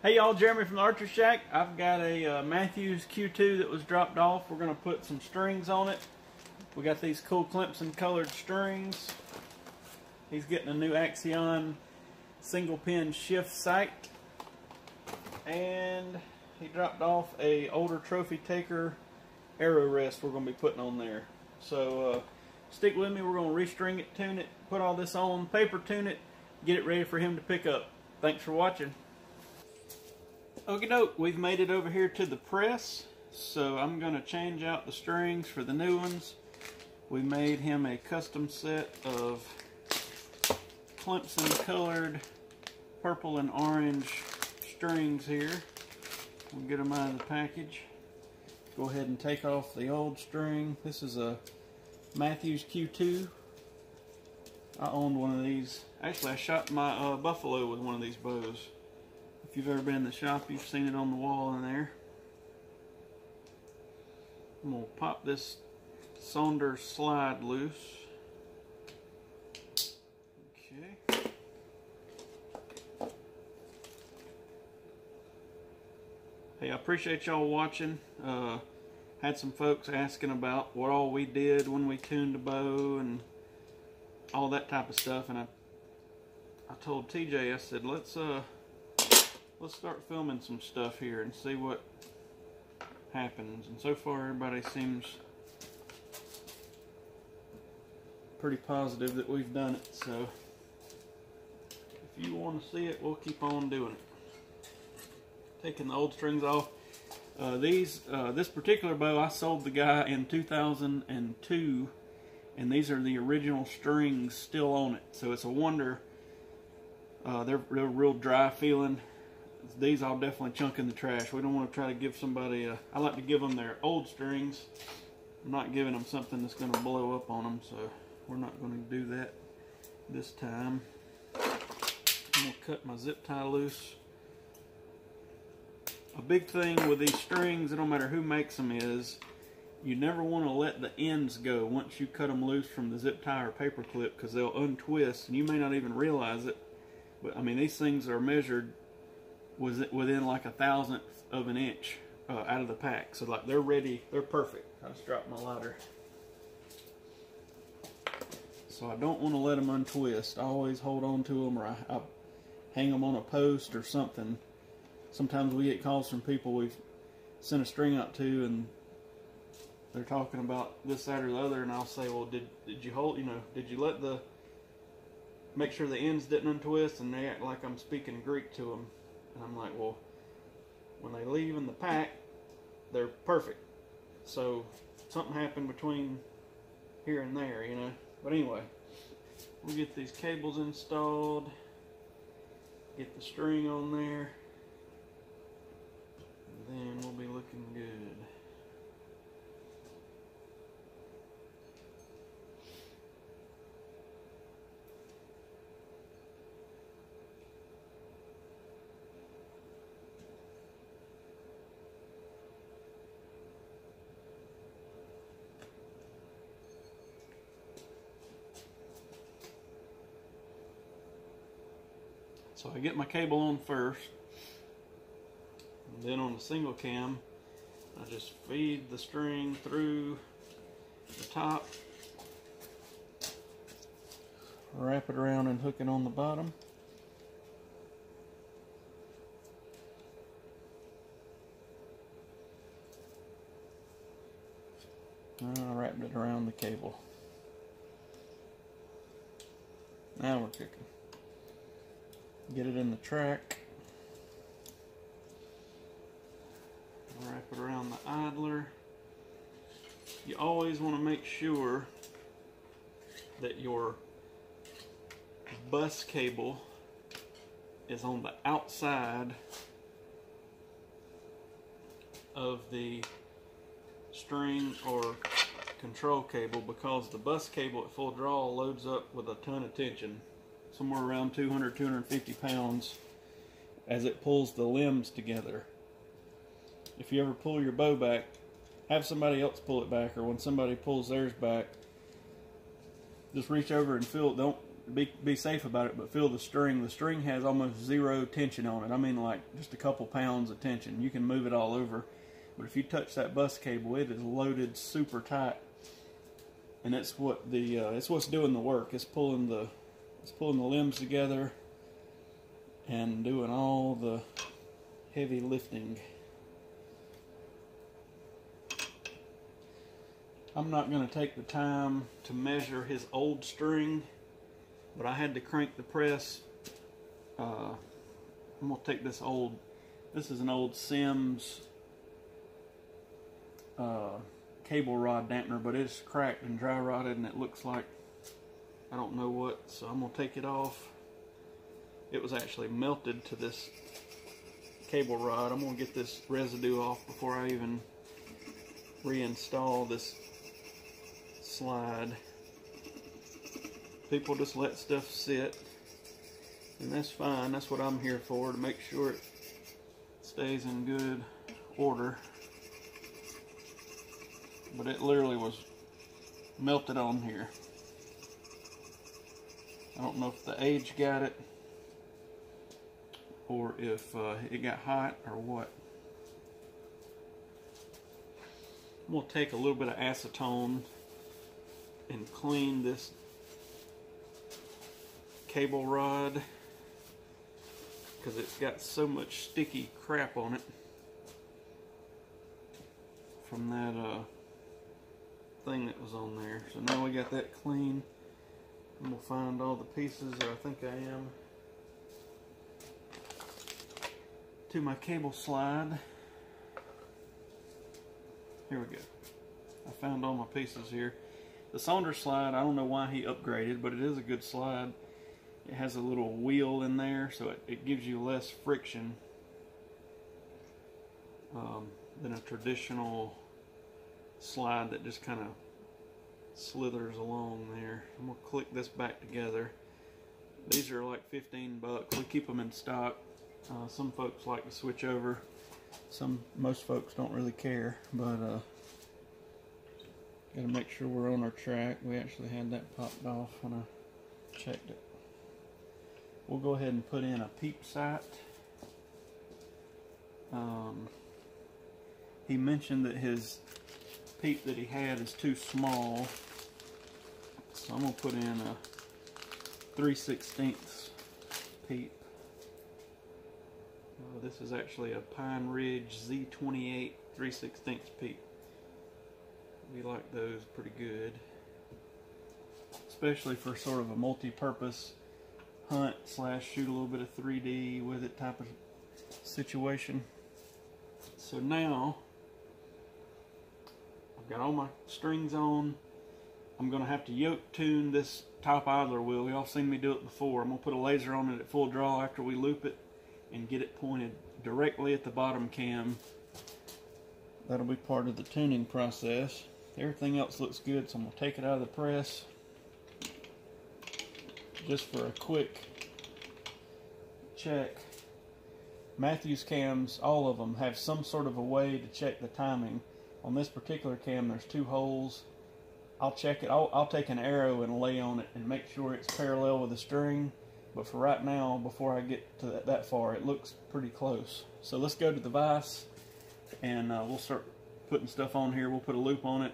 Hey y'all, Jeremy from the Archeryshack. I've got a Mathews Q2 that was dropped off. We're going to put some strings on it. We got these cool Clemson colored strings. He's getting a new Axion single pin shift sight. And he dropped off a older trophy taker arrow rest we're going to be putting on there. So stick with me, we're going to restring it, tune it, put all this on, paper tune it, get it ready for him to pick up. Thanks for watching. Okie doke, we've made it over here to the press, so I'm going to change out the strings for the new ones. We made him a custom set of Clemson colored purple and orange strings here. We'll get them out of the package. Go ahead and take off the old string. This is a Mathews Q2. I owned one of these. Actually, I shot my buffalo with one of these bows. If you've ever been in the shop, you've seen it on the wall in there. I'm going to pop this Saunders slide loose. Okay. Hey, I appreciate y'all watching. Had some folks asking about what all we did when we tuned the bow and all that type of stuff, and I told TJ, I said, let's start filming some stuff here and see what happens. And so far everybody seems pretty positive that we've done it, so if you want to see it, we'll keep on doing it. Taking the old strings off. This particular bow I sold the guy in 2002, and these are the original strings still on it, so it's a wonder. They're real dry feeling. These I'll definitely chunk in the trash. We don't want to try to give somebody I like to give them their old strings. I'm not giving them something that's going to blow up on them, so we're not going to do that this time. I'm going to cut my zip tie loose. A big thing with these strings, it don't matter who makes them, is you never want to let the ends go once you cut them loose from the zip tie or paper clip, because they'll untwist and you may not even realize it. But I mean, these things are measured within like 1/1000th of an inch out of the pack, so like they're ready, they're perfect. I just dropped my lighter, so I don't want to let them untwist. I always hold on to them, or I hang them on a post or something. Sometimes we get calls from people we've sent a string out to, and they're talking about this, that, or the other, and I'll say, well, did you hold, did you let make sure the ends didn't untwist? And they act like I'm speaking Greek to them. And I'm like, well, when they leave in the pack, they're perfect. So something happened between here and there, But anyway, we'll get these cables installed, get the string on there, and then we'll be looking good. So I get my cable on first, and then on the single cam, I just feed the string through the top, wrap it around and hook it on the bottom. And I wrapped it around the cable. Now we're cooking. Get it in the track. Wrap it around the idler. You always want to make sure that your bus cable is on the outside of the string or control cable, because the bus cable at full draw loads up with a ton of tension. Somewhere around 200, 250 pounds as it pulls the limbs together. If you ever pull your bow back, have somebody else pull it back, or when somebody pulls theirs back, just reach over and feel it. be safe about it, but feel the string. The string has almost zero tension on it. I mean, like just a couple pounds of tension. You can move it all over, but if you touch that bus cable, it is loaded super tight, and it's what it's what's doing the work. It's pulling the limbs together and doing all the heavy lifting. I'm not going to take the time to measure his old string, but I had to crank the press. I'm going to take this is an old Sims cable rod dampener, but it's cracked and dry rotted, and it looks like I don't know what, so I'm going to take it off. It was actually melted to this cable rod. I'm going to get this residue off before I even reinstall this slide. People just let stuff sit, and that's fine. That's what I'm here for, to make sure it stays in good order. But it literally was melted on here. I don't know if the age got it or if it got hot or what. I'm going to take a little bit of acetone and clean this cable rod because it's got so much sticky crap on it from that thing that was on there. So now we got that clean. I'm going to find all the pieces that I think I am to my cable slide. Here we go. I found all my pieces here. The Saunders slide, I don't know why he upgraded, but it is a good slide. It has a little wheel in there, so it gives you less friction than a traditional slide that just kind of slithers along there. I'm going to click this back together. These are like 15 bucks. We keep them in stock. Some folks like to switch over. Most folks don't really care, but gotta make sure we're on our track. We actually had that popped off when I checked it. We'll go ahead and put in a peep sight. He mentioned that his peep that he had is too small, so I'm gonna put in a 3/16 peep. This is actually a Pine Ridge Z28 3/16 peep. We like those pretty good, especially for sort of a multi-purpose hunt / shoot a little bit of 3D with it type of situation. So now I've got all my strings on. I'm going to have to yoke tune this top idler wheel. Y'all seen me do it before. I'm going to put a laser on it at full draw after we loop it and get it pointed directly at the bottom cam. That'll be part of the tuning process. Everything else looks good, so I'm going to take it out of the press just for a quick check. Mathews cams, all of them, have some sort of a way to check the timing. On this particular cam, there's 2 holes. I'll check it. I'll take an arrow and lay on it and make sure it's parallel with the string. But for right now, before I get to that far, it looks pretty close. So let's go to the vise, and we'll start putting stuff on here. We'll put a loop on it.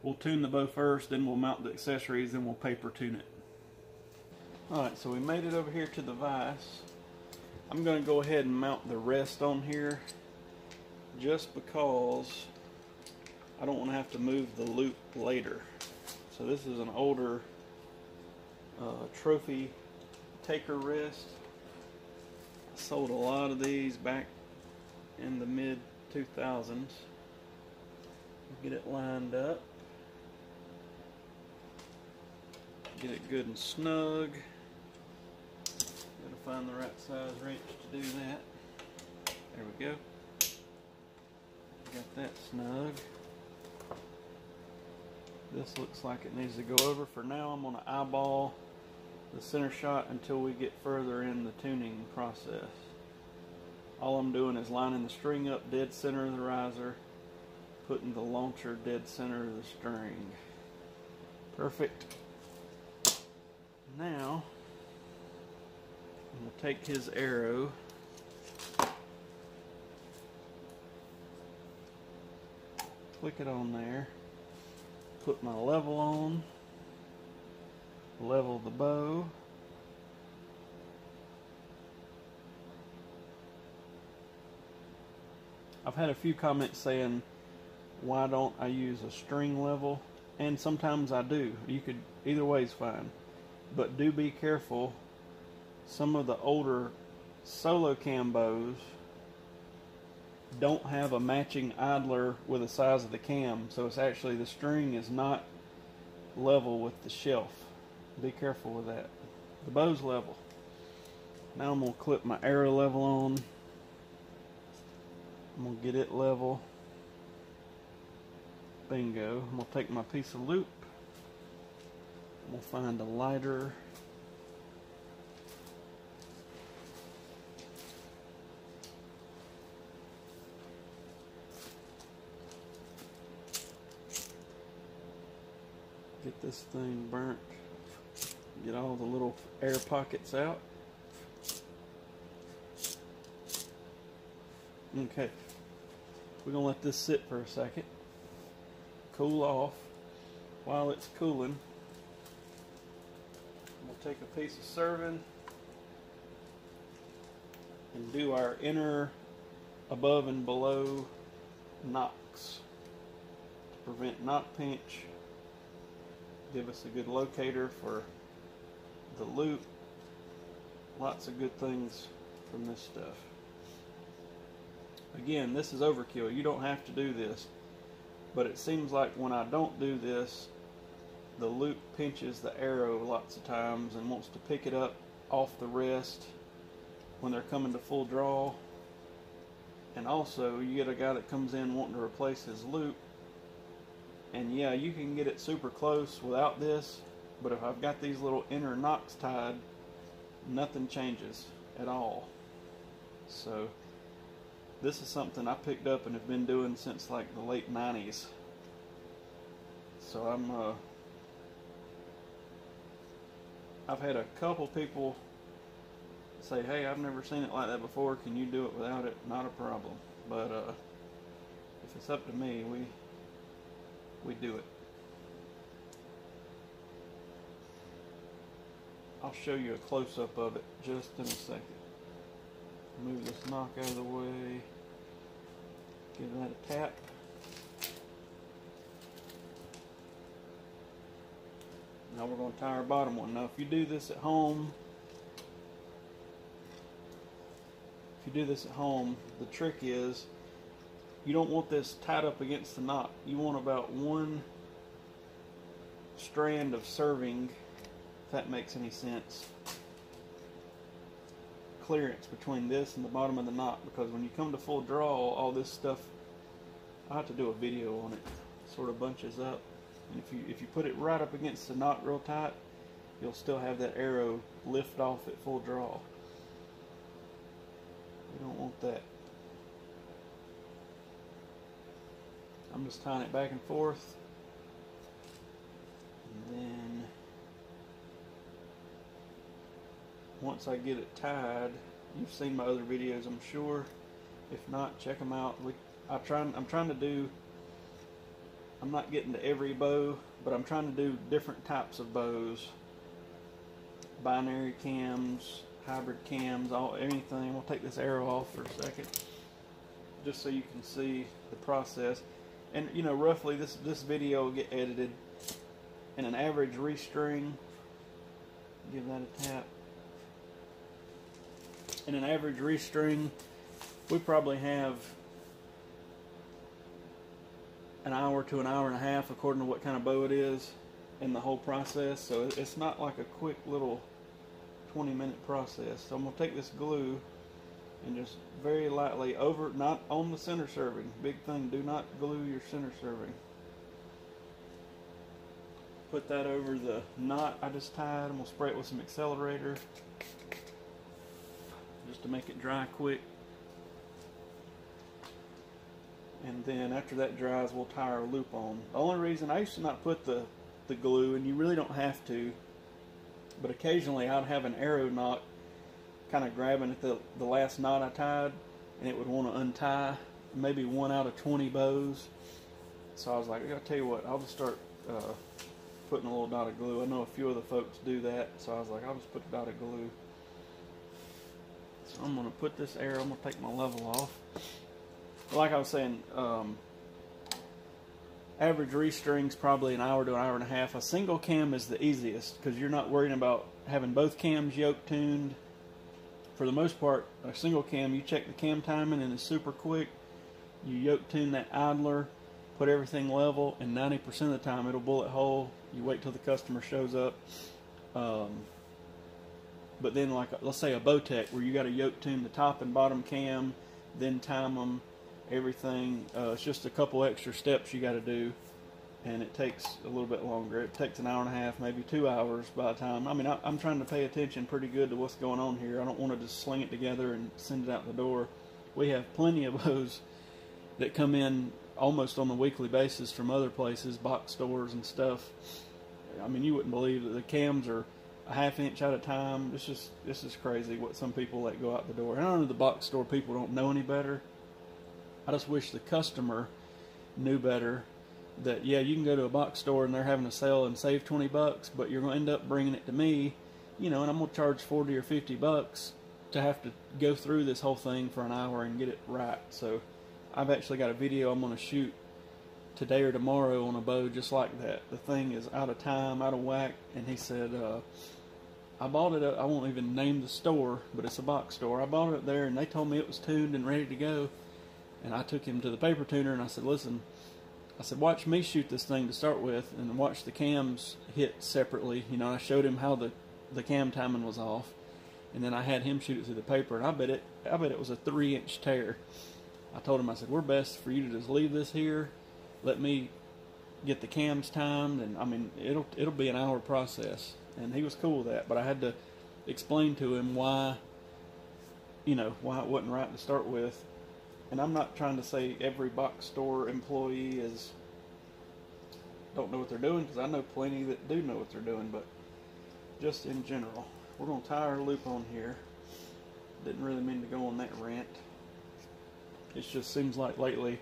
We'll tune the bow first, then we'll mount the accessories, then we'll paper tune it. Alright, so we made it over here to the vise. I'm going to go ahead and mount the rest on here just because I don't want to have to move the loop later. So this is an older trophy taker rest. I sold a lot of these back in the mid-2000s. Get it lined up. Get it good and snug. Gotta find the right size wrench to do that. There we go. Got that snug. This looks like it needs to go over. For now, I'm going to eyeball the center shot until we get further in the tuning process. All I'm doing is lining the string up dead center of the riser, putting the launcher dead center of the string. Perfect. Now, we'll take his arrow, click it on there, put my level on, level the bow, I've had a few comments saying why don't I use a string level, and sometimes I do. You could, either way is fine, but do be careful. Some of the older solo cam bows don't have a matching idler with the size of the cam, so it's actually, the string is not level with the shelf. Be careful with that. The bow's level. Now I'm going to clip my arrow level on. I'm going to get it level. Bingo. I'm going to take my piece of loop. I'm going to find a lighter. Get this thing burnt. Get all the little air pockets out. Okay. We're going to let this sit for a second. Cool off. While it's cooling, we'll take a piece of serving and do our inner above and below knocks to prevent knock pinch. Give us a good locator for the loop. Lots of good things from this stuff. Again, this is overkill. You don't have to do this, but it seems like when I don't do this, the loop pinches the arrow lots of times and wants to pick it up off the rest when they're coming to full draw. And also, you get a guy that comes in wanting to replace his loop, and yeah, you can get it super close without this, but if I've got these little inner knocks tied, nothing changes at all. So this is something I picked up and have been doing since like the late 90s. So I've had a couple people say, hey, I've never seen it like that before, can you do it without it? Not a problem. But if it's up to me, we do it. I'll show you a close-up of it just in a second. Move this knock out of the way. Give that a tap. Now we're going to tie our bottom one. Now if you do this at home, the trick is you don't want this tied up against the knot. You want about one strand of serving, if that makes any sense, clearance between this and the bottom of the knot, because when you come to full draw, all this stuff, I have to do a video on it, sort of bunches up. And if you put it right up against the knot real tight, you'll still have that arrow lift off at full draw. You don't want that. I'm just tying it back and forth, and then once I get it tied, you've seen my other videos, I'm sure. If not, check them out. I'm trying to do, I'm not getting to every bow, but I'm trying to do different types of bows. Binary cams, hybrid cams, anything. We'll take this arrow off for a second, just so you can see the process. And you know, roughly this video will get edited, and an average restring, give that a tap. In an average restring, we probably have an hour to an hour and a half, according to what kind of bow it is, in the whole process. So it's not like a quick little 20-minute process. So I'm going to take this glue and just very lightly over, not on the center serving. Big thing, do not glue your center serving. Put that over the knot I just tied. I'm going to spray it with some accelerator just to make it dry quick. And then after that dries, we'll tie our loop on. The only reason I used to not put the glue, and you really don't have to, but occasionally I'd have an arrow knot kind of grabbing at the last knot I tied, and it would want to untie maybe 1 out of 20 bows. So I was like, I'll tell you what, I'll just start putting a little dot of glue. I know a few other folks do that, so I was like, I'll just put a dot of glue. So I'm going to put this arrow, I'm going to take my level off. Like I was saying, average restring's probably an hour to an hour and a half. A single cam is the easiest because you're not worrying about having both cams yoke tuned. For the most part, a single cam, you check the cam timing and it's super quick. You yoke tune that idler, put everything level, and 90% of the time it'll bullet hole. You wait till the customer shows up. But then, like, let's say a Bowtech where you got to yoke tune the top and bottom cam, then time them, everything. It's just a couple extra steps you got to do, and it takes a little bit longer. It takes an hour and a half, maybe 2 hours by the time. I mean, I'm trying to pay attention pretty good to what's going on here. I don't want to just sling it together and send it out the door. We have plenty of those that come in almost on a weekly basis from other places, box stores and stuff. I mean, you wouldn't believe that the cams are a ½ inch at a time. This is crazy what some people let go out the door. And I know the box store people don't know any better. I just wish the customer knew better. That, yeah, you can go to a box store and they're having a sale and save 20 bucks, but you're going to end up bringing it to me, you know, and I'm going to charge 40 or 50 bucks to have to go through this whole thing for an hour and get it right. So I've actually got a video I'm going to shoot today or tomorrow on a bow just like that. The thing is out of time, out of whack, and he said, I bought it, I won't even name the store, but it's a box store. I bought it there and they told me it was tuned and ready to go, and I took him to the paper tuner and I said, listen, I said, watch me shoot this thing to start with and watch the cams hit separately. You know, I showed him how the cam timing was off, and then I had him shoot it through the paper, and I bet it was a 3-inch tear. I told him, I said, we're best for you to just leave this here, let me get the cams timed, and I mean, it'll be an hour process. And he was cool with that, but I had to explain to him why, you know, why it wasn't right to start with. And I'm not trying to say every box store employee don't know what they're doing, because I know plenty that do know what they're doing, but just in general. We're going to tie our loop on here. Didn't really mean to go on that rant. It just seems like lately,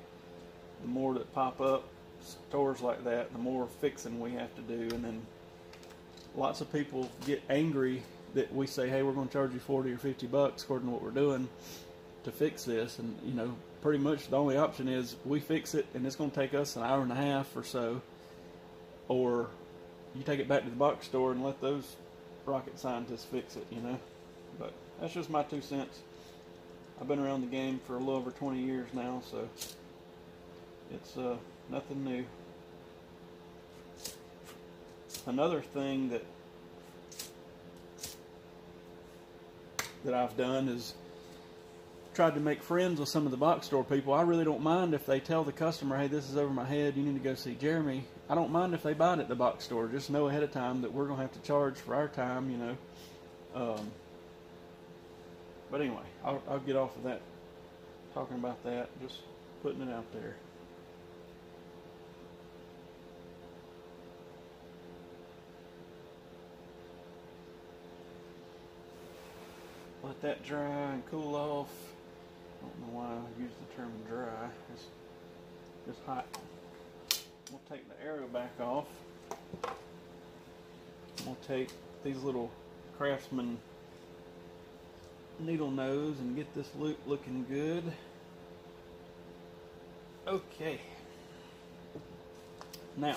the more that pop up, stores like that, the more fixing we have to do, and then lots of people get angry that we say, hey, we're going to charge you 40 or 50 bucks according to what we're doing to fix this, and you know, pretty much the only option is we fix it and it's going to take us an hour and a half or so, or you take it back to the box store and let those rocket scientists fix it, you know. But that's just my 2 cents. I've been around the game for a little over 20 years now, so it's nothing new. Another thing that I've done is tried to make friends with some of the box store people. I really don't mind if they tell the customer, hey, this is over my head, you need to go see Jeremy. I don't mind if they buy it at the box store. Just know ahead of time that we're going to have to charge for our time, you know. But anyway, I'll get off of that, talking about that, just putting it out there. Let that dry and cool off. I don't know why I use the term dry. It's just hot. We'll take the arrow back off. We'll take these little Craftsman needle nose and get this loop looking good. Okay. Now,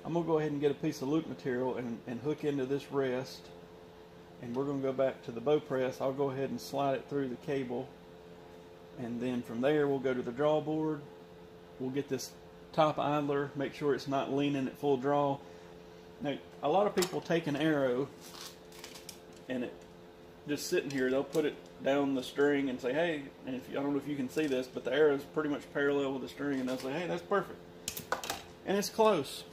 I'm going to go ahead and get a piece of loop material and hook into this rest. And we're going to go back to the bow press. I'll go ahead and slide it through the cable. And then from there, we'll go to the draw board. We'll get this top idler, make sure it's not leaning at full draw. Now, a lot of people take an arrow and it just sitting here, they'll put it down the string and say, hey, and if I don't know if you can see this, but the arrow is pretty much parallel with the string, and they'll say, hey, that's perfect. And it's close.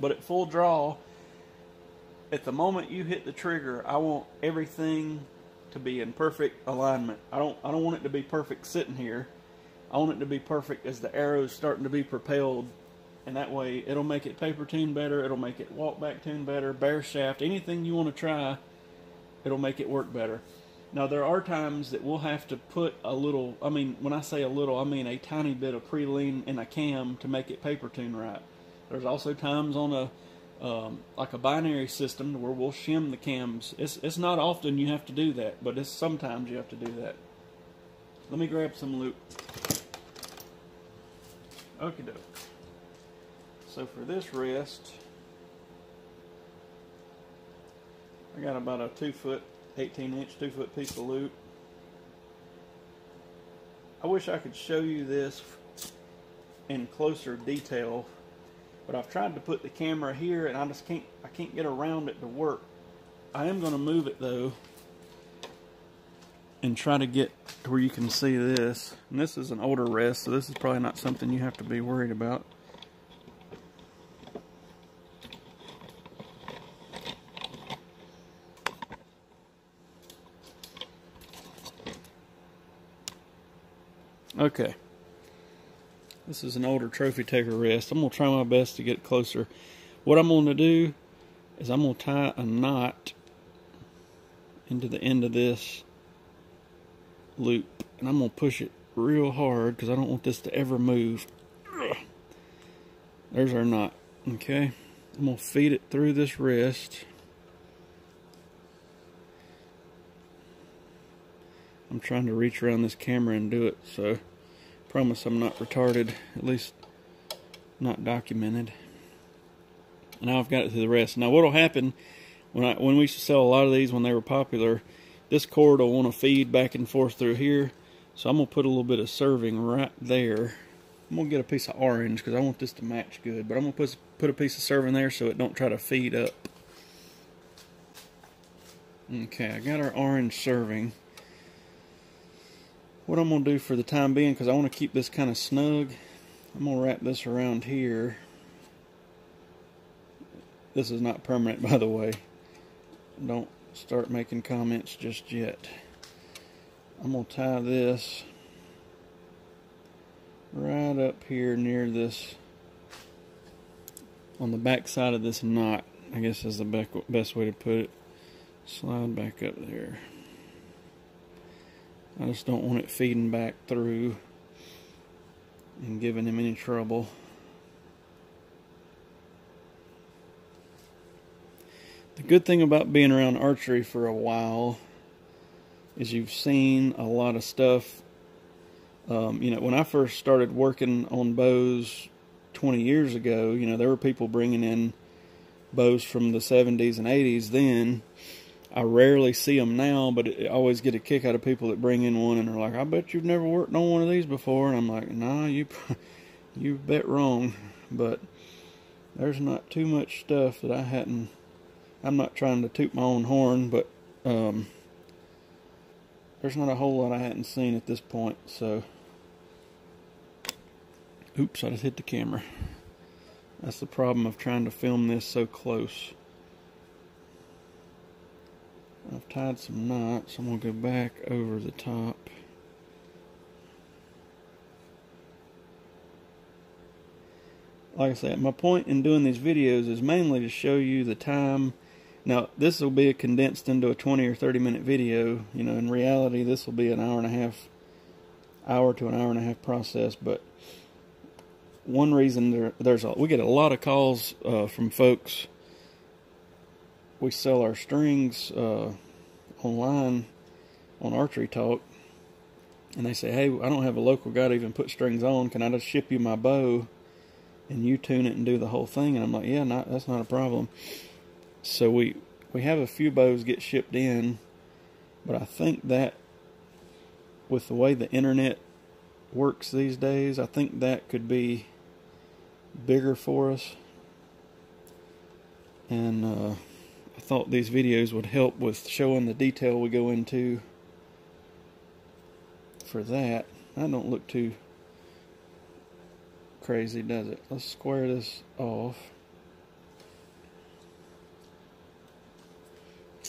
But at full draw, at the moment you hit the trigger, I want everything to be in perfect alignment. I don't want it to be perfect sitting here. I want it to be perfect as the arrow is starting to be propelled And that way it'll make it paper tune better, it'll make it walk back tune better, bare shaft, anything you want to try, it'll make it work better. Now there are times that we'll have to put a little, I mean when I say a little, I mean a tiny bit of pre-lean in a cam to make it paper tune right. There's also times on a like a binary system where we'll shim the cams. It's not often you have to do that, but it's sometimes you have to do that. Let me grab some loop. Okie doke. So for this rest, I got about a 2 foot, 18 inch, 2 foot piece of loop. I wish I could show you this in closer detail, but I've tried to put the camera here and I can't get around it to work. I am going to move it though and try to get to where you can see this. And this is an older rest, so this is probably not something you have to be worried about. Okay, this is an older trophy taker rest. I'm going to try my best to get closer. What I'm going to do is I'm going to tie a knot into the end of this loop. And I'm going to push it real hard because I don't want this to ever move. There's our knot. Okay, I'm going to feed it through this rest. I'm trying to reach around this camera and do it, so promise I'm not retarded, at least not documented. Now I've got it to the rest. Now what'll happen when we used to sell a lot of these when they were popular, this cord will want to feed back and forth through here, so I'm gonna put a little bit of serving right there. I'm gonna get a piece of orange because I want this to match good, but I'm gonna put a piece of serving there so it don't try to feed up. Okay, I got our orange serving. What I'm going to do for the time being, because I want to keep this kind of snug, I'm going to wrap this around here. This is not permanent, by the way. Don't start making comments just yet. I'm going to tie this right up here near this, on the back side of this knot, I guess is the best way to put it. Slide back up there. I just don't want it feeding back through and giving him any trouble. The good thing about being around archery for a while is you've seen a lot of stuff. You know, when I first started working on bows 20 years ago, you know, there were people bringing in bows from the 70s and 80s then. I rarely see them now, but I always get a kick out of people that bring in one and they're like, I bet you've never worked on one of these before. And I'm like, nah, you bet wrong. But there's not too much stuff that I hadn't. I'm not trying to toot my own horn, but there's not a whole lot I hadn't seen at this point. So, oops, I just hit the camera. That's the problem of trying to film this so close. I've tied some knots. I'm going to go back over the top. Like I said, my point in doing these videos is mainly to show you the time. Now, this will be condensed into a 20 or 30 minute video. You know, in reality, this will be an hour to an hour and a half process. But one reason we get a lot of calls from folks. We sell our strings online on Archery Talk, and they say, hey, I don't have a local guy to even put strings on. Can I just ship you my bow and you tune it and do the whole thing? And I'm like, yeah, that's not a problem. So we have a few bows get shipped in, but I think that with the way the internet works these days, I think that could be bigger for us. And I thought these videos would help with showing the detail we go into for that. That don't look too crazy, does it? Let's square this off.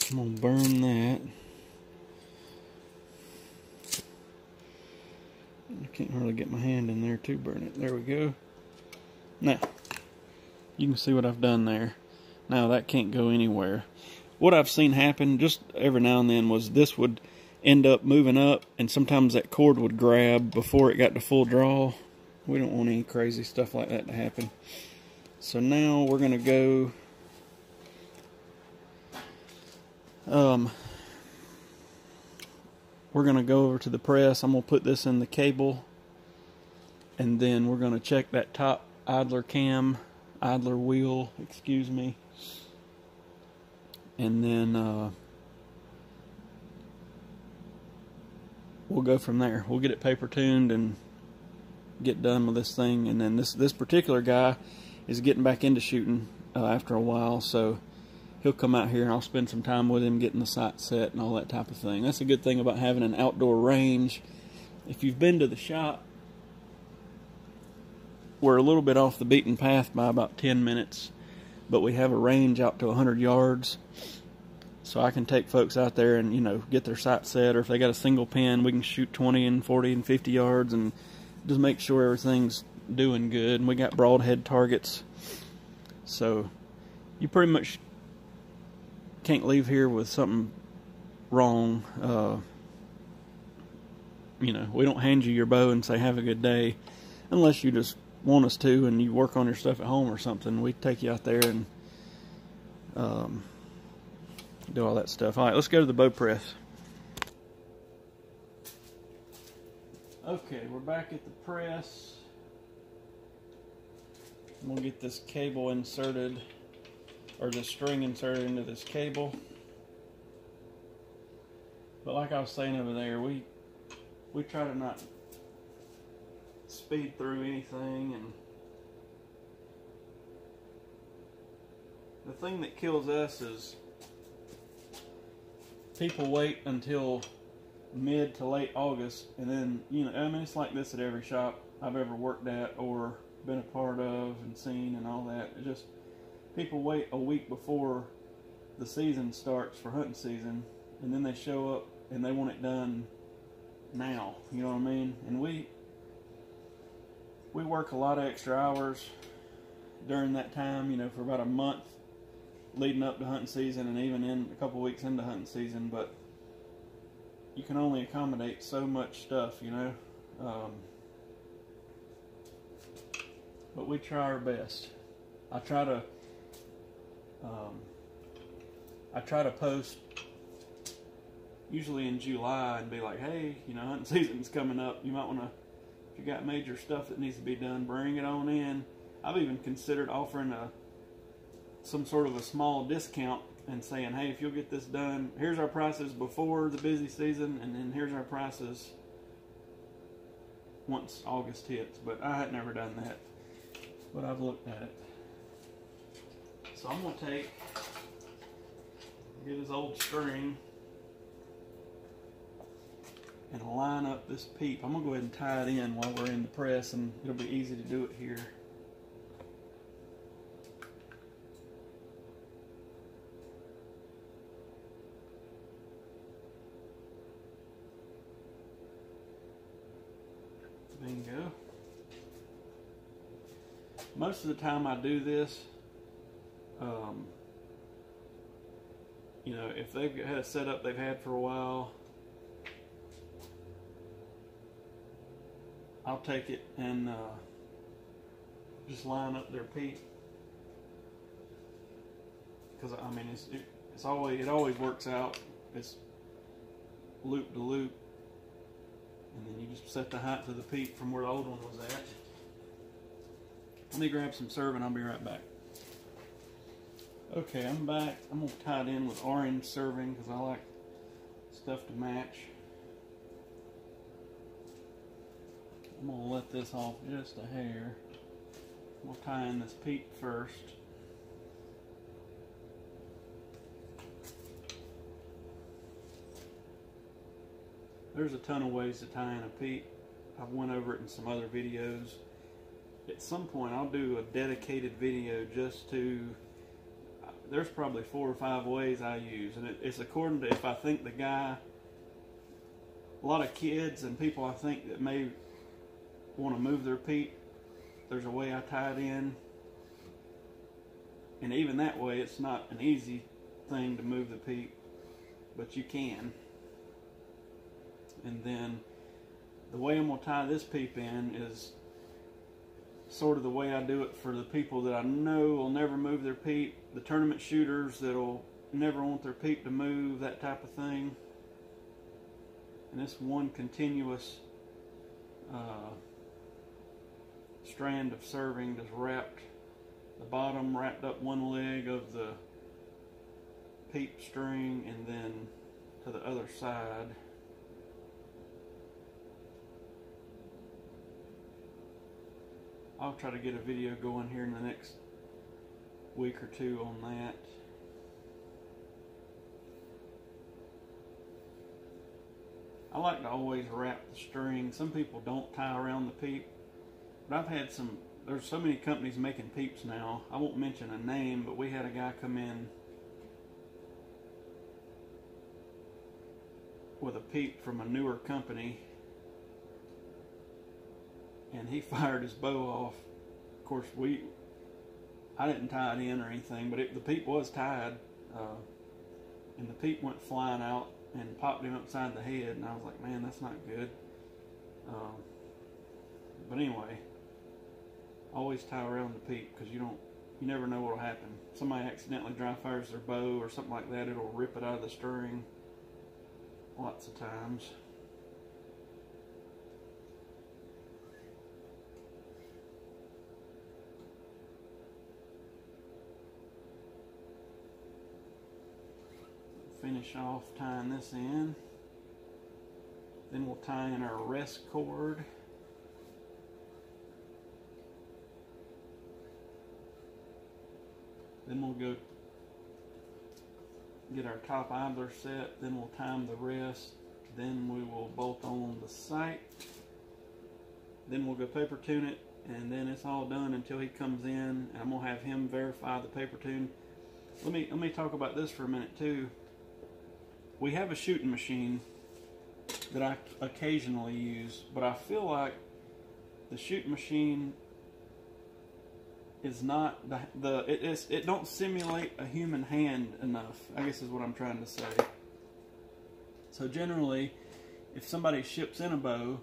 I'm going to burn that. I can't hardly get my hand in there to burn it. There we go. Now, You can see what I've done there. Now that can't go anywhere. What I've seen happen just every now and then was this would end up moving up, and sometimes that cord would grab before it got to full draw. We don't want any crazy stuff like that to happen. So now we're going to go we're going to go over to the press. I'm going to put this in the cable, and then we're going to check that top idler wheel, excuse me. And then we'll go from there. We'll get it paper tuned and get done with this thing. And then this particular guy is getting back into shooting after a while, so he'll come out here and I'll spend some time with him getting the sight set and all that type of thing. That's a good thing about having an outdoor range. If you've been to the shop, we're a little bit off the beaten path by about 10 minutes, but we have a range out to 100 yards. So I can take folks out there and, you know, get their sight set, or if they got a single pin, we can shoot 20 and 40 and 50 yards and just make sure everything's doing good. And we got broadhead targets, so you pretty much can't leave here with something wrong. You know, we don't hand you your bow and say have a good day, unless you just want us to and you work on your stuff at home or something. We take you out there and do all that stuff. Alright, let's go to the bow press. Okay, we're back at the press. I'm going to get this cable inserted, or the string inserted into this cable. But like I was saying over there, we try to not speed through anything, and the thing that kills us is people wait until mid to late August, and then, you know, I mean, it's like this at every shop I've ever worked at or been a part of and seen and all that. It just, people wait a week before the season starts for hunting season, and then they show up and they want it done now, you know what I mean? And we work a lot of extra hours during that time, you know, for about a month leading up to hunting season, and even in a couple weeks into hunting season, but you can only accommodate so much stuff, you know. But we try our best. I try to post usually in July and be like, hey, you know, hunting season's coming up. You might want to, if you got major stuff that needs to be done, bring it on in. I've even considered offering some sort of a small discount and saying, hey, if you'll get this done, here's our prices before the busy season, and then here's our prices once August hits. But I had never done that, but I've looked at it. So I'm going to get his old string and line up this peep. I'm going to go ahead and tie it in while we're in the press, and it'll be easy to do it here. Bingo. Most of the time I do this, you know, if they've had a setup they've had for a while, I'll take it and just line up their peep, because I mean it always works out. It's loop to loop, and then you just set the height to the peep from where the old one was at. Let me grab some serving. I'll be right back. Okay, I'm back. I'm going to tie it in with orange serving because I like stuff to match. I'm going to let this off just a hair. We'll tie in this peep first. There's a ton of ways to tie in a peep. I've went over it in some other videos. At some point I'll do a dedicated video just to, there's probably 4 or 5 ways I use, and it's according to if I think the guy, a lot of kids and people I think that may want to move their peep, there's a way I tie it in. And even that way, it's not an easy thing to move the peep, but you can. And then the way I'm going to tie this peep in is sort of the way I do it for the people that I know will never move their peep, the tournament shooters that'll never want their peep to move, that type of thing. And this one continuous strand of serving just wrapped the bottom, wrapped up one leg of the peep string, and then to the other side. I'll try to get a video going here in the next week or two on that. I like to always wrap the string. Some people don't tie around the peep, but I've had some, there's so many companies making peeps now. I won't mention a name, but we had a guy come in with a peep from a newer company, and he fired his bow off. Of course, I didn't tie it in or anything, but the peep was tied, and the peep went flying out and popped him upside the head, and I was like, man, that's not good. But anyway, always tie around the peep, because you never know what'll happen. Somebody accidentally dry fires their bow or something like that, it'll rip it out of the string lots of times. Finish off tying this in. Then we'll tie in our rest cord. Then we'll go get our top idler set. Then we'll time the rest. Then we will bolt on the sight. Then we'll go paper tune it, and then it's all done until he comes in. And I'm gonna have him verify the paper tune. Let me talk about this for a minute too. We have a shooting machine that I occasionally use, but I feel like the shooting machine is not it don't simulate a human hand enough, I guess is what I'm trying to say. So generally, if somebody ships in a bow,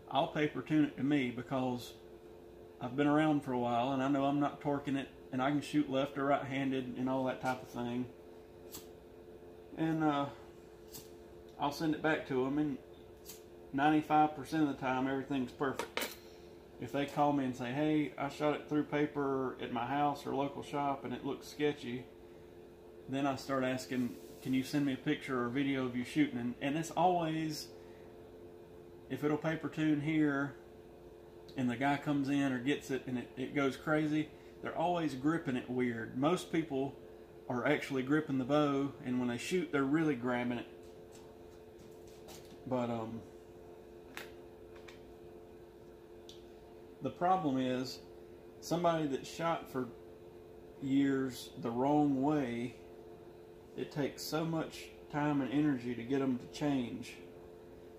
I'll paper tune it to me, because I've been around for a while and I know I'm not torquing it, and I can shoot left or right handed and all that type of thing. And I'll send it back to them, and 95% of the time everything's perfect. If they call me and say, hey, I shot it through paper at my house or local shop and it looks sketchy, then I start asking, can you send me a picture or a video of you shooting? And it's always, if it'll paper tune here and the guy comes in or gets it and it goes crazy, they're always gripping it weird. Most people are actually gripping the bow, and when they shoot, they're really grabbing it. But the problem is, somebody that shot for years the wrong way, it takes so much time and energy to get them to change.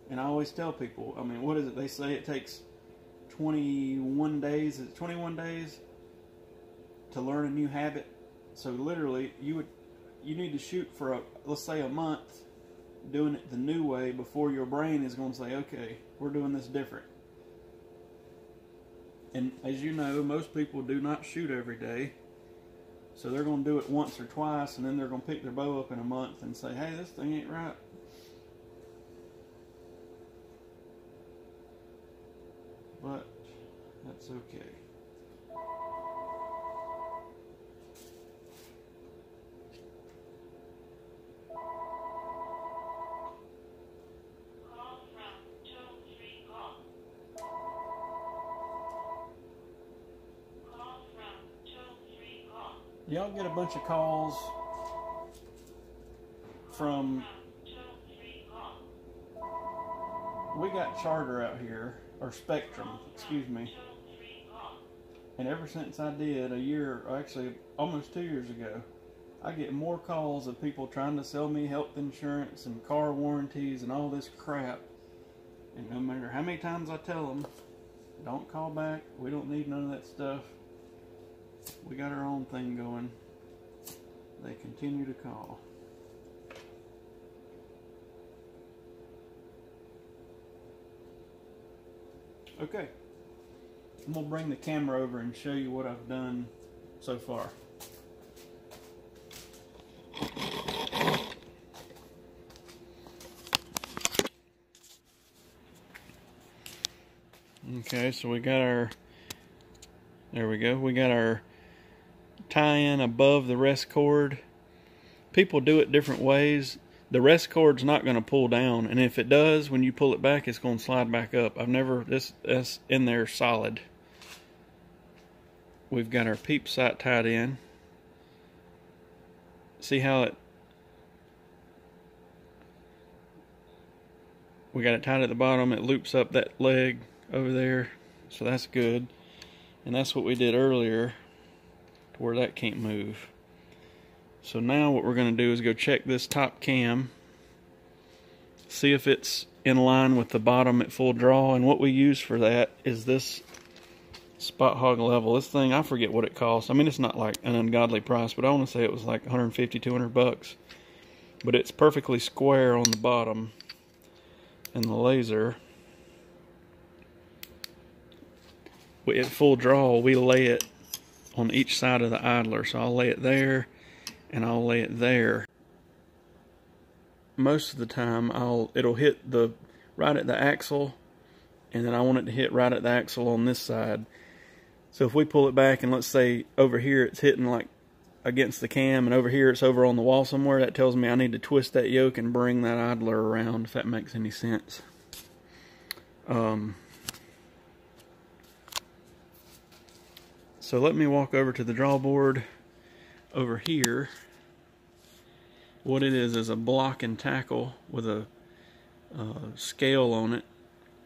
And I always tell people, I mean, what is it? They say it takes 21 days. Is it 21 days to learn a new habit? So literally, you need to shoot for let's say a month, doing it the new way, before your brain is going to say, okay, we're doing this different. And as you know, most people do not shoot every day, so they're going to do it once or twice, and then they're going to pick their bow up in a month and say, hey, this thing ain't right. But that's okay. Y'all get a bunch of calls from, we got Charter out here, or Spectrum, excuse me, and ever since I did a year, or actually almost 2 years ago, I get more calls of people trying to sell me health insurance and car warranties and all this crap, and no matter how many times I tell them, don't call back, we don't need none of that stuff. We got our own thing going. They continue to call. Okay, I'm going to bring the camera over and show you what I've done so far. Okay, so we got our, there we go, we got our tie-in above the rest cord. People do it different ways. The rest cord's not going to pull down, and if it does, when you pull it back, it's going to slide back up. I've never, that's in there solid. We've got our peep sight tied in. See how it, we got it tied at the bottom. It loops up that leg over there, so that's good. And that's what we did earlier to where that can't move. So now what we're going to do is go check this top cam, see if it's in line with the bottom at full draw, and what we use for that is this Spot Hog level. This thing, I forget what it costs. I mean, it's not like an ungodly price, but I want to say it was like 150, 200 bucks. But it's perfectly square on the bottom, and the laser, at full draw, we lay it on each side of the idler. So I'll lay it there, and I'll lay it there. Most of the time, it'll hit the right at the axle, and then I want it to hit right at the axle on this side. So if we pull it back, and let's say over here it's hitting like against the cam, and over here it's over on the wall somewhere, that tells me I need to twist that yoke and bring that idler around, if that makes any sense. So let me walk over to the drawboard over here. What it is a block and tackle with a scale on it,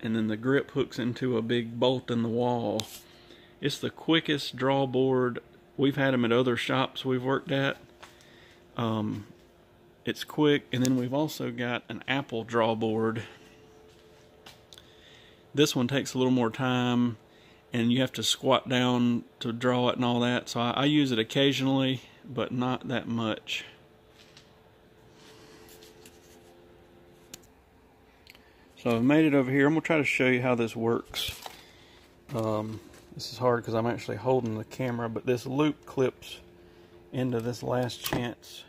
and then the grip hooks into a big bolt in the wall. It's the quickest drawboard. We've had them at other shops we've worked at. It's quick, and then we've also got an Apple drawboard. This one takes a little more time, and you have to squat down to draw it and all that. So I use it occasionally, but not that much. So I've made it over here. I'm going to try to show you how this works. This is hard because I'm actually holding the camera, but this loop clips into this last chance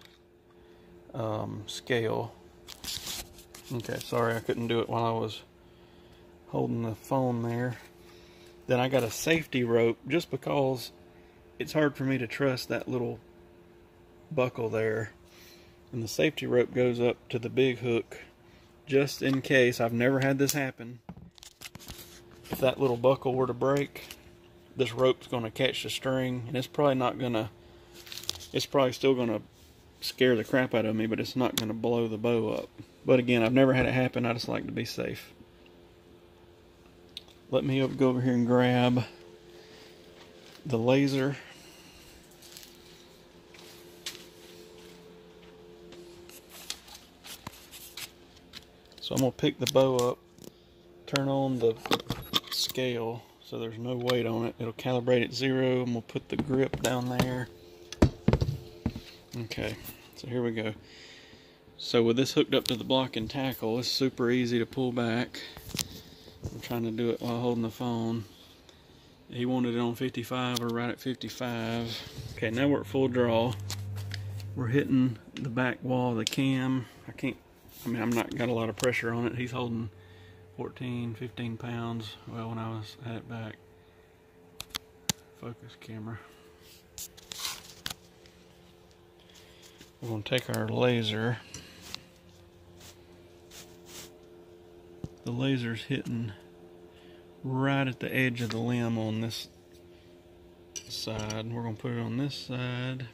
scale. Okay, sorry I couldn't do it while I was holding the phone there. Then I got a safety rope, just because it's hard for me to trust that little buckle there. And the safety rope goes up to the big hook, just in case. I've never had this happen. If that little buckle were to break, this rope's going to catch the string, and it's probably not going to, it's probably still going to scare the crap out of me, but it's not going to blow the bow up. But again, I've never had it happen. I just like to be safe. Let me go over here and grab the laser. So I'm going to pick the bow up, turn on the scale so there's no weight on it. It'll calibrate at 0. I'm going to put the grip down there. Okay, so here we go. So with this hooked up to the block and tackle, it's super easy to pull back. I'm trying to do it while holding the phone. He wanted it on 55 or right at 55. Okay, now we're at full draw. We're hitting the back wall of the cam. I'm not got a lot of pressure on it. He's holding 14, 15 pounds. Well, when I was at it back. Focus camera. We're going to take our laser. The laser's hitting right at the edge of the limb on this side. We're going to put it on this side.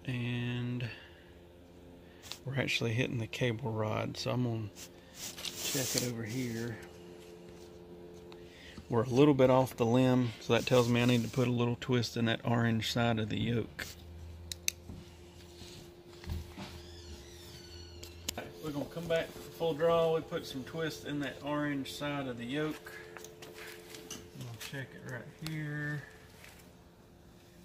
And we're actually hitting the cable rod. So I'm going to check it over here. We're a little bit off the limb, so that tells me I need to put a little twist in that orange side of the yoke. We're going to come back to full draw. We put some twist in that orange side of the yoke. We'll check it right here.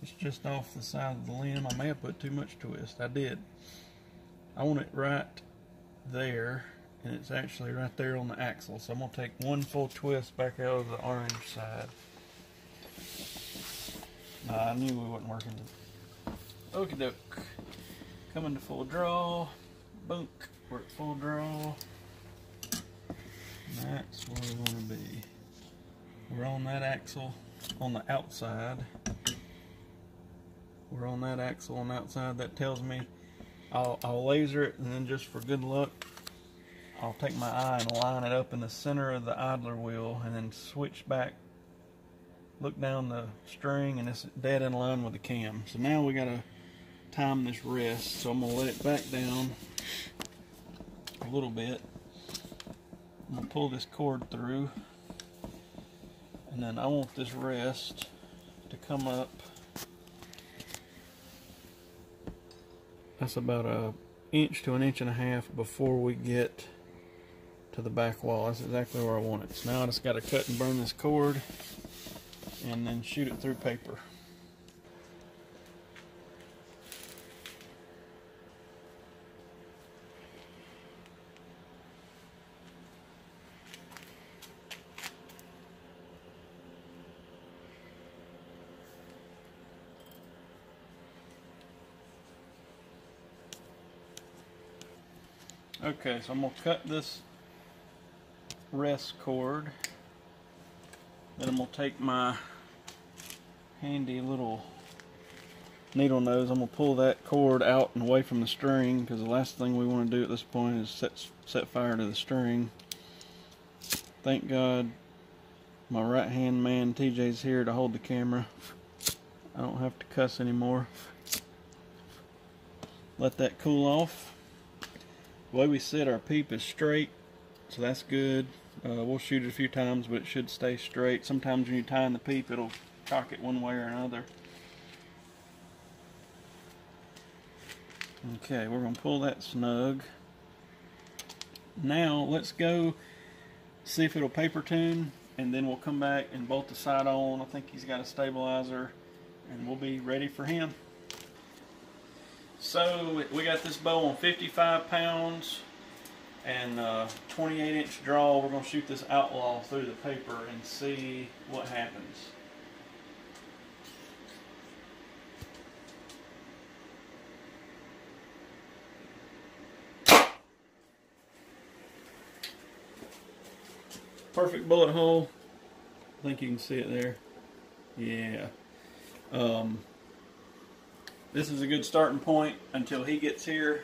It's just off the side of the limb. I may have put too much twist. I did. I want it right there, and it's actually right there on the axle. So I'm going to take one full twist back out of the orange side. I knew we wasn't working. Okie doke. Coming to full draw. Bunk. We're at full draw. That's where we want to be. We're on that axle on the outside. We're on that axle on the outside. That tells me I'll laser it, and then just for good luck, I'll take my eye and line it up in the center of the idler wheel, and then switch back, look down the string, and it's dead in line with the cam. So now we gotta time this rest. So I'm gonna let it back down a little bit. I'm gonna pull this cord through, and then I want this rest to come up. That's about an inch to an inch and a half before we get to the back wall. That's exactly where I want it. So now I just got to cut and burn this cord and then shoot it through paper. Okay, so I'm going to cut this rest cord. Then I'm going to take my handy little needle nose. I'm going to pull that cord out and away from the string, because the last thing we want to do at this point is set fire to the string. Thank God my right hand man TJ's here to hold the camera. I don't have to cuss anymore. Let that cool off. The way we sit our peep is straight, so that's good. We'll shoot it a few times, but it should stay straight. Sometimes when you tie in the peep, it'll cock it one way or another. Okay, we're going to pull that snug. Now let's go see if it'll paper tune, and then we'll come back and bolt the sight on. I think he's got a stabilizer, and we'll be ready for him. So we got this bow on 55 pounds and 28-inch draw. We're going to shoot this outlaw through the paper and see what happens. Perfect bullet hole. I think you can see it there. Yeah. This is a good starting point until he gets here.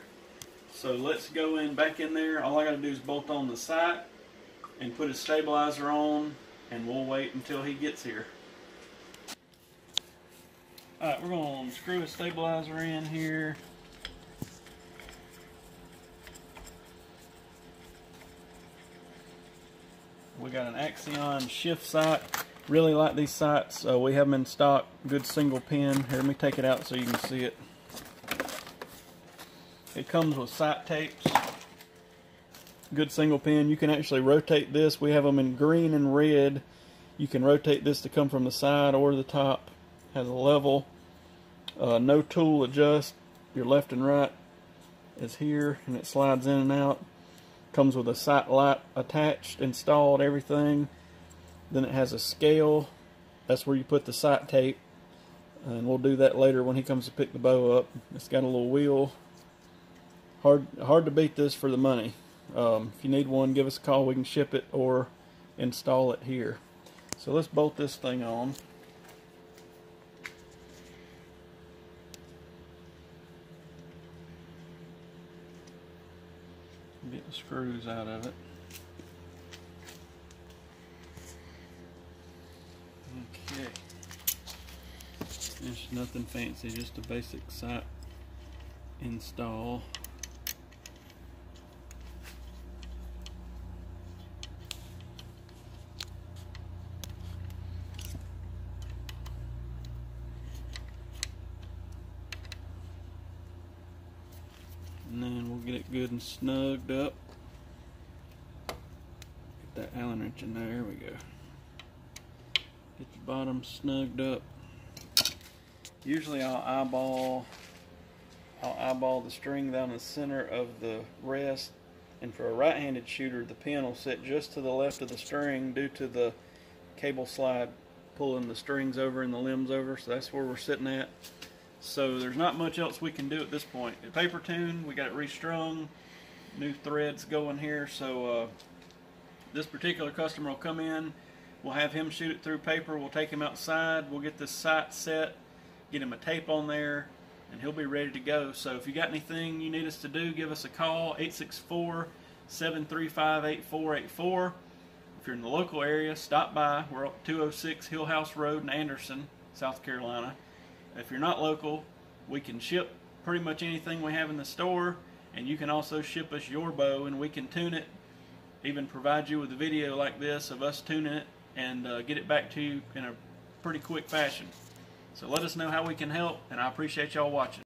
So let's go back in there. All I got to do is bolt on the sight and put his stabilizer on, and we'll wait until he gets here. Alright, we're going to screw his stabilizer in here. We got an Axion shift sight. Really like these sights. We have them in stock. Good single pin. Here, let me take it out so you can see it. It comes with sight tapes. Good single pin. You can actually rotate this. We have them in green and red. You can rotate this to come from the side or the top. Has a level. No tool adjust. Your left and right is here, and it slides in and out. Comes with a sight light attached, installed, everything. Then it has a scale. That's where you put the sight tape, and we'll do that later when he comes to pick the bow up. It's got a little wheel. Hard to beat this for the money. If you need one, give us a call. We can ship it or install it here. So let's bolt this thing on. Get the screws out of it. Okay. It's nothing fancy, just a basic sight install. And then we'll get it good and snugged up. Get that Allen wrench in there. There we go. Get the bottom snugged up. Usually I'll eyeball the string down the center of the rest, and for a right-handed shooter the pin will sit just to the left of the string due to the cable slide pulling the strings over and the limbs over, so that's where we're sitting at. So there's not much else we can do at this point. The paper tune, we got it restrung, new threads going here, so this particular customer will come in, we'll have him shoot it through paper, we'll take him outside, we'll get this sight set, get him a tape on there, and he'll be ready to go. So if you got anything you need us to do, give us a call, 864-735-8484. If you're in the local area, stop by. We're at 206 Hill House Road in Anderson, South Carolina. If you're not local, we can ship pretty much anything we have in the store, and you can also ship us your bow and we can tune it, even provide you with a video like this of us tuning it, and get it back to you in a pretty quick fashion. So let us know how we can help, and I appreciate y'all watching.